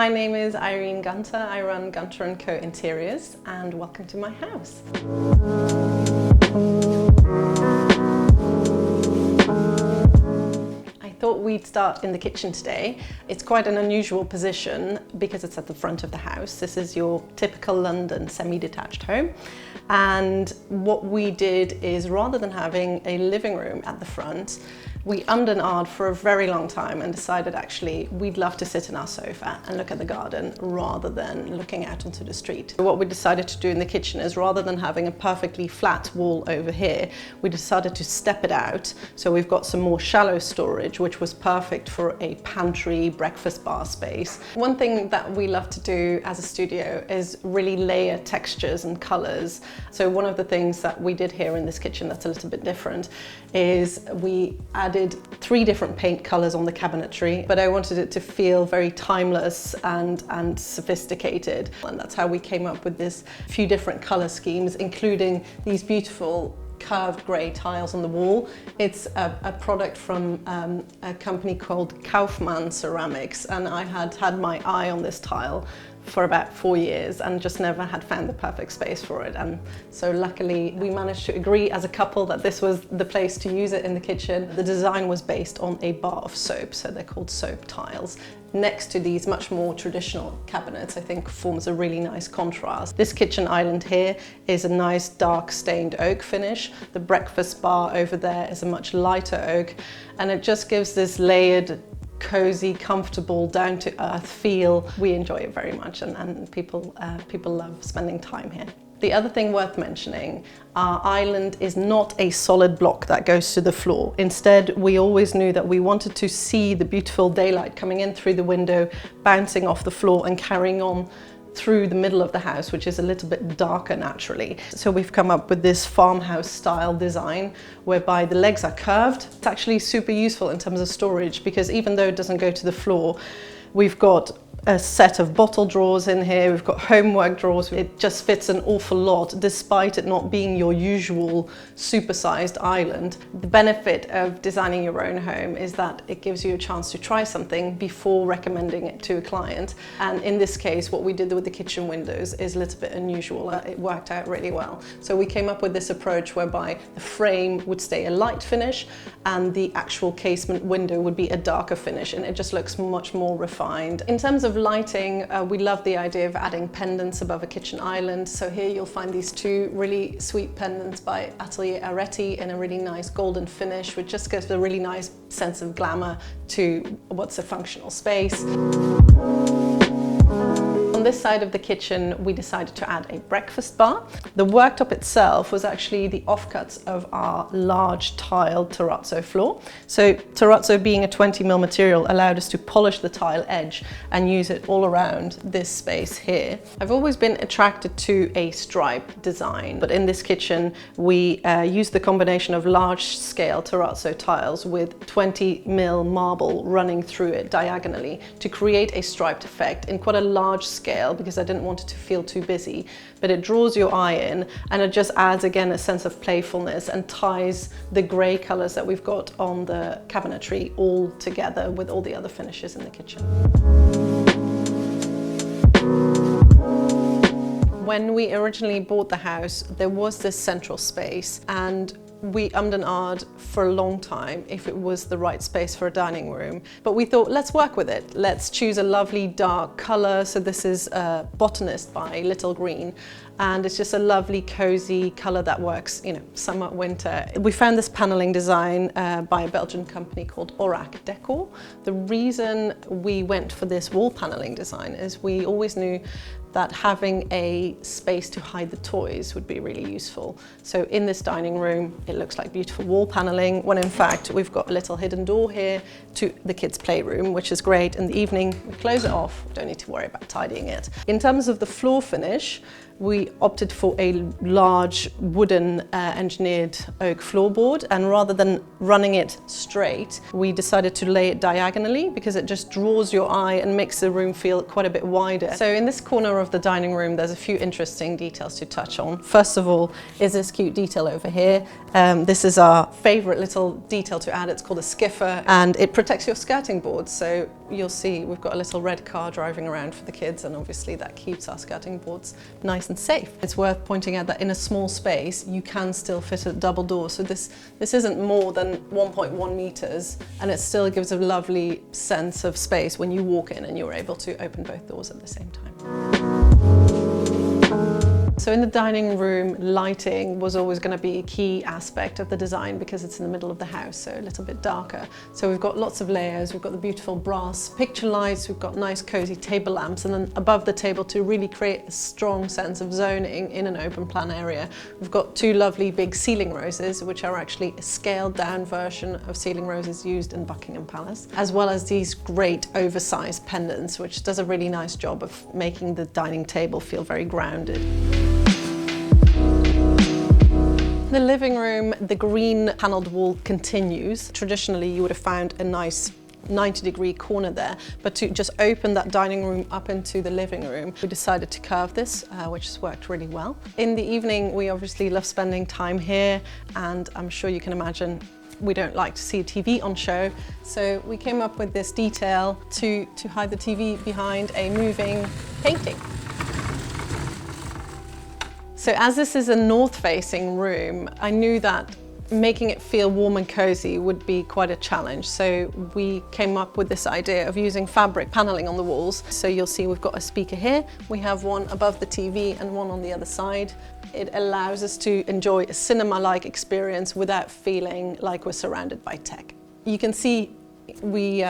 My name is Irene Gunter. I run Gunter & Co Interiors, and welcome to my house. I thought we'd start in the kitchen today. It's quite an unusual position because it's at the front of the house. This is your typical London semi-detached home. And what we did is, rather than having a living room at the front, we ummed and ahed for a very long time and decided actually we'd love to sit in our sofa and look at the garden rather than looking out onto the street. What we decided to do in the kitchen is, rather than having a perfectly flat wall over here, we decided to step it out. So we've got some more shallow storage, which was perfect for a pantry, breakfast bar space. One thing that we love to do as a studio is really layer textures and colors. So one of the things that we did here in this kitchen that's a little bit different is we added 3 different paint colors on the cabinetry, but I wanted it to feel very timeless and sophisticated. And that's how we came up with this few different color schemes, including these beautiful curved grey tiles on the wall. It's a product from a company called Kaufmann Ceramics, and I had my eye on this tile for about 4 years and just never had found the perfect space for it. And so luckily we managed to agree as a couple that this was the place to use it in the kitchen. The design was based on a bar of soap, so they're called soap tiles. Next to these much more traditional cabinets, I think forms a really nice contrast. This kitchen island here is a nice dark stained oak finish. The breakfast bar over there is a much lighter oak, and it just gives this layered, cozy, comfortable, down-to-earth feel. We enjoy it very much, and people love spending time here. The other thing worth mentioning, our island is not a solid block that goes to the floor. Instead, we always knew that we wanted to see the beautiful daylight coming in through the window, bouncing off the floor and carrying on through the middle of the house, which is a little bit darker naturally. So we've come up with this farmhouse style design whereby the legs are curved. It's actually super useful in terms of storage, because even though it doesn't go to the floor, we've got a set of bottle drawers in here, we've got homework drawers. It just fits an awful lot, despite it not being your usual supersized island. The benefit of designing your own home is that it gives you a chance to try something before recommending it to a client. And in this case, what we did with the kitchen windows is a little bit unusual. It worked out really well. So we came up with this approach whereby the frame would stay a light finish and the actual casement window would be a darker finish, and it just looks much more refined. In terms of lighting, we love the idea of adding pendants above a kitchen island. So here you'll find these 2 really sweet pendants by Atelier Areti in a really nice golden finish, which just gives a really nice sense of glamour to what's a functional space. On this side of the kitchen, we decided to add a breakfast bar. The worktop itself was actually the offcuts of our large tiled terrazzo floor. So terrazzo, being a 20mm material, allowed us to polish the tile edge and use it all around this space here. I've always been attracted to a stripe design, but in this kitchen we used the combination of large scale terrazzo tiles with 20mm marble running through it diagonally to create a striped effect in quite a large scale, because I didn't want it to feel too busy, but it draws your eye in, and it just adds again a sense of playfulness and ties the grey colours that we've got on the cabinetry all together with all the other finishes in the kitchen. When we originally bought the house, there was this central space, and we ummed and ahed for a long time if it was the right space for a dining room. But we thought, let's work with it. Let's choose a lovely dark colour. So this is Botanist by Little Green. And it's just a lovely, cozy colour that works, you know, summer, winter. We found this panelling design by a Belgian company called Orac Decor. The reason we went for this wall panelling design is we always knew that having a space to hide the toys would be really useful. So in this dining room, it looks like beautiful wall paneling, when in fact we've got a little hidden door here to the kids' playroom, which is great. In the evening, we close it off, don't need to worry about tidying it. In terms of the floor finish, we opted for a large wooden engineered oak floorboard, and rather than running it straight, we decided to lay it diagonally because it just draws your eye and makes the room feel quite a bit wider. So in this corner of the dining room, there's a few interesting details to touch on. First of all is this cute detail over here. This is our favorite little detail to add. It's called a skiffer, and it protects your skirting board. So you'll see we've got a little red car driving around for the kids, and obviously that keeps our skirting boards nice and safe. It's worth pointing out that in a small space you can still fit a double door, so this isn't more than 1.1 meters, and it still gives a lovely sense of space when you walk in and you're able to open both doors at the same time. So in the dining room, lighting was always going to be a key aspect of the design because it's in the middle of the house, so a little bit darker. So we've got lots of layers, we've got the beautiful brass picture lights, we've got nice cozy table lamps, and then above the table to really create a strong sense of zoning in an open plan area, we've got two lovely big ceiling roses, which are actually a scaled down version of ceiling roses used in Buckingham Palace, as well as these great oversized pendants, which does a really nice job of making the dining table feel very grounded. In the living room, the green panelled wall continues. Traditionally, you would have found a nice 90-degree corner there, but to just open that dining room up into the living room, we decided to curve this, which has worked really well. In the evening, we obviously love spending time here, and I'm sure you can imagine we don't like to see a TV on show, so we came up with this detail to hide the TV behind a moving painting. So as this is a north-facing room, I knew that making it feel warm and cozy would be quite a challenge. So we came up with this idea of using fabric paneling on the walls. So you'll see we've got a speaker here, we have one above the TV and one on the other side. It allows us to enjoy a cinema-like experience without feeling like we're surrounded by tech. You can see we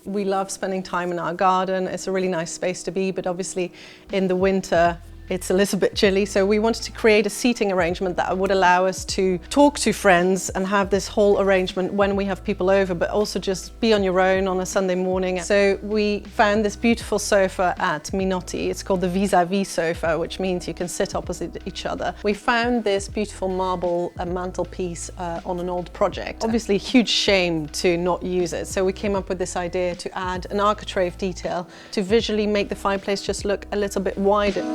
love spending time in our garden. It's a really nice space to be, but obviously in the winter, it's a little bit chilly, so we wanted to create a seating arrangement that would allow us to talk to friends and have this whole arrangement when we have people over, but also just be on your own on a Sunday morning. So we found this beautiful sofa at Minotti. It's called the vis-a-vis sofa, which means you can sit opposite each other. We found this beautiful marble mantelpiece on an old project. Obviously, huge shame to not use it, so we came up with this idea to add an architrave detail to visually make the fireplace just look a little bit wider.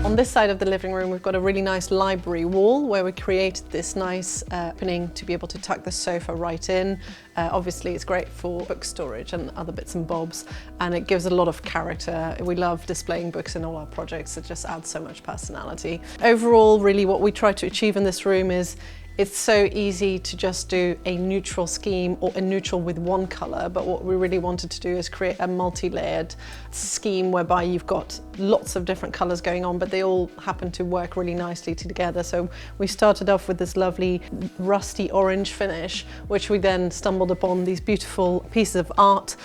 On this side of the living room, we've got a really nice library wall where we created this nice opening to be able to tuck the sofa right in. Obviously, it's great for book storage and other bits and bobs, and it gives a lot of character. We love displaying books in all our projects. It just adds so much personality. Overall, really what we try to achieve in this room is it's so easy to just do a neutral scheme or a neutral with one colour, but what we really wanted to do is create a multi-layered scheme whereby you've got lots of different colours going on, but they all happen to work really nicely together. So we started off with this lovely rusty orange finish, which we then stumbled upon these beautiful pieces of art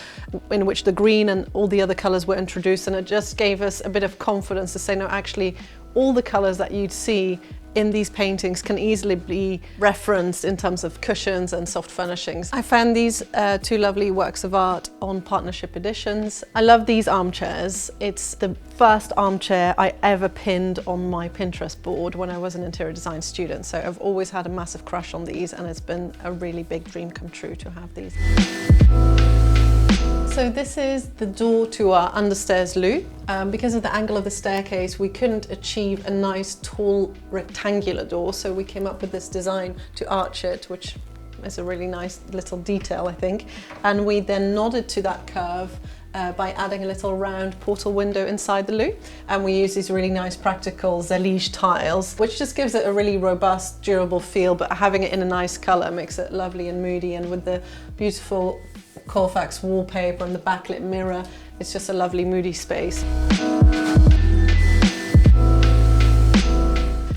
in which the green and all the other colours were introduced, and it just gave us a bit of confidence to say, no, actually, all the colours that you'd see in these paintings can easily be referenced in terms of cushions and soft furnishings. I found these two lovely works of art on partnership editions. I love these armchairs. It's the first armchair I ever pinned on my Pinterest board when I was an interior design student. So I've always had a massive crush on these, and it's been a really big dream come true to have these. So this is the door to our understairs loo. Because of the angle of the staircase, we couldn't achieve a nice tall rectangular door, so we came up with this design to arch it, which is a really nice little detail, I think. And we then nodded to that curve by adding a little round portal window inside the loo. And we use these really nice practical Zelige tiles, which just gives it a really robust, durable feel, but having it in a nice colour makes it lovely and moody. And with the beautiful Colfax wallpaper and the backlit mirror, it's just a lovely moody space.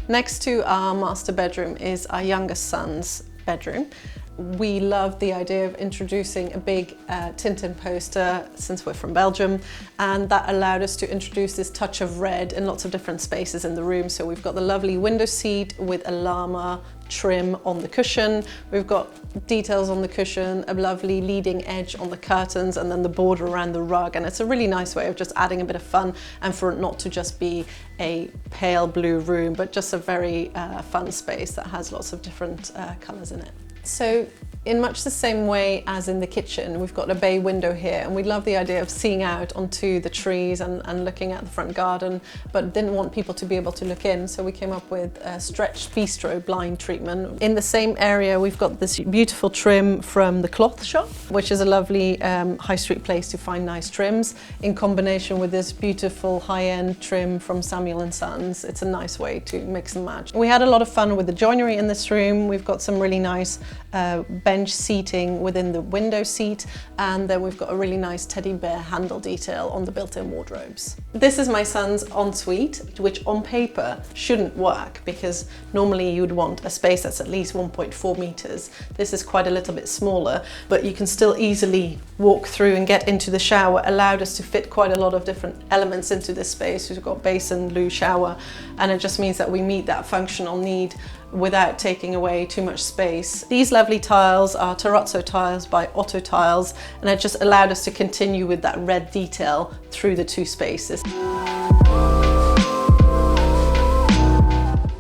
Next to our master bedroom is our youngest son's bedroom. We love the idea of introducing a big Tintin poster since we're from Belgium, and that allowed us to introduce this touch of red in lots of different spaces in the room. So we've got the lovely window seat with a llama trim on the cushion. We've got details on the cushion, a lovely leading edge on the curtains, and then the border around the rug. And it's a really nice way of just adding a bit of fun, and for it not to just be a pale blue room, but just a very fun space that has lots of different colours in it. So In much the same way as in the kitchen, we've got a bay window here, and we love the idea of seeing out onto the trees and looking at the front garden, but didn't want people to be able to look in, so we came up with a stretched bistro blind treatment. In the same area, we've got this beautiful trim from the cloth shop, which is a lovely high street place to find nice trims, in combination with this beautiful high-end trim from Samuel & Sons. It's a nice way to mix and match. We had a lot of fun with the joinery in this room. We've got some really nice bench seating within the window seat, and then we've got a really nice teddy bear handle detail on the built-in wardrobes. This is my son's ensuite, which on paper shouldn't work because normally you'd want a space that's at least 1.4 meters. This is quite a little bit smaller, but you can still easily walk through and get into the shower. Allowed us to fit quite a lot of different elements into this space. We've got basin, loo, shower, and it just means that we meet that functional need without taking away too much space. These lovely tiles are terrazzo tiles by Otto Tiles, and it just allowed us to continue with that red detail through the two spaces.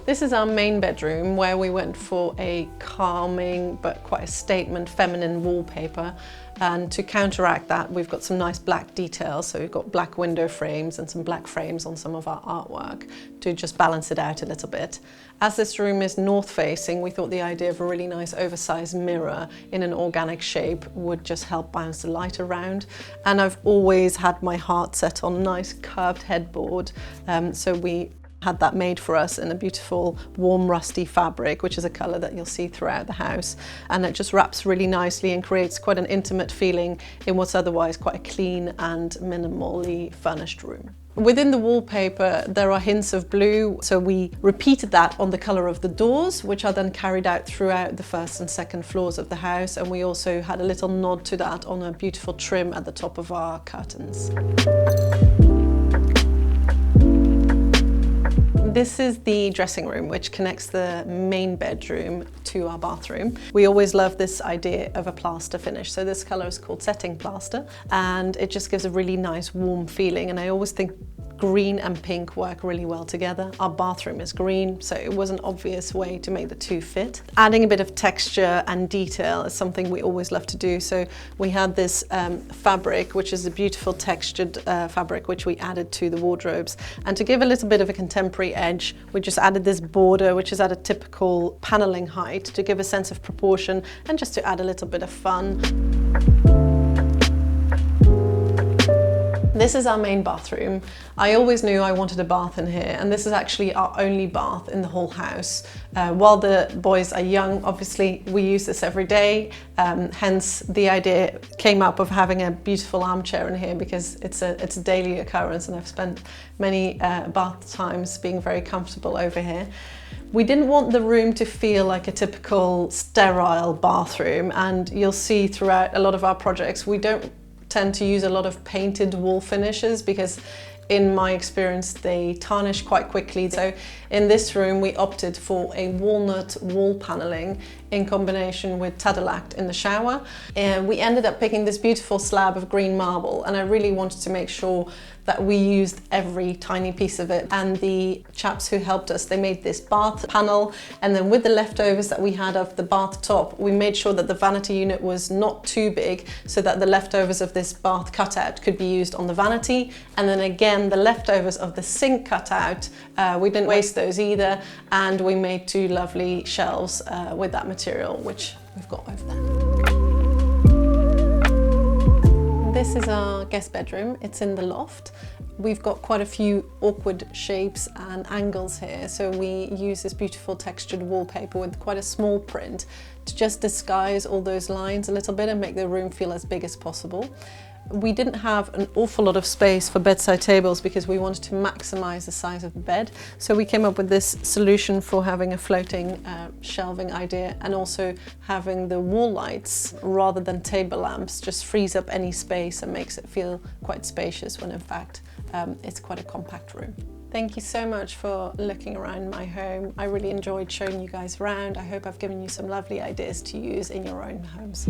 This is our main bedroom, where we went for a calming but quite a statement feminine wallpaper. And to counteract that, we've got some nice black details. So we've got black window frames and some black frames on some of our artwork to just balance it out a little bit. As this room is north facing, we thought the idea of a really nice oversized mirror in an organic shape would just help bounce the light around. And I've always had my heart set on nice curved headboard. So we had that made for us in a beautiful warm rusty fabric, which is a colour that you'll see throughout the house, and it just wraps really nicely and creates quite an intimate feeling in what's otherwise quite a clean and minimally furnished room. Within the wallpaper there are hints of blue, so we repeated that on the colour of the doors, which are then carried out throughout the first and second floors of the house, and we also had a little nod to that on a beautiful trim at the top of our curtains. This is the dressing room, which connects the main bedroom to our bathroom. We always love this idea of a plaster finish. So this colour is called setting plaster, and it just gives a really nice warm feeling. And I always think green and pink work really well together. Our bathroom is green, so it was an obvious way to make the two fit. Adding a bit of texture and detail is something we always love to do. So we had this fabric, which is a beautiful textured fabric, which we added to the wardrobes. And to give a little bit of a contemporary edge, we just added this border, which is at a typical paneling height, to give a sense of proportion and just to add a little bit of fun. This is our main bathroom. I always knew I wanted a bath in here, and this is actually our only bath in the whole house. While the boys are young, obviously we use this every day, hence the idea came up of having a beautiful armchair in here, because it's a daily occurrence, and I've spent many bath times being very comfortable over here. We didn't want the room to feel like a typical sterile bathroom, and you'll see throughout a lot of our projects we don't tend to use a lot of painted wall finishes, because in my experience they tarnish quite quickly. So in this room we opted for a walnut wall paneling in combination with Tadalact in the shower, and we ended up picking this beautiful slab of green marble, and I really wanted to make sure that we used every tiny piece of it. And the chaps who helped us, they made this bath panel, and then with the leftovers that we had of the bath top, we made sure that the vanity unit was not too big, so that the leftovers of this bath cutout could be used on the vanity. And then again, the leftovers of the sink cutout, we didn't waste those either, and we made two lovely shelves with that material, which we've got over there. This is our guest bedroom. It's in the loft. We've got quite a few awkward shapes and angles here, so we use this beautiful textured wallpaper with quite a small print to just disguise all those lines a little bit and make the room feel as big as possible. We didn't have an awful lot of space for bedside tables because we wanted to maximize the size of the bed. So we came up with this solution for having a floating shelving idea, and also having the wall lights rather than table lamps just frees up any space and makes it feel quite spacious, when in fact it's quite a compact room. Thank you so much for looking around my home. I really enjoyed showing you guys around. I hope I've given you some lovely ideas to use in your own homes.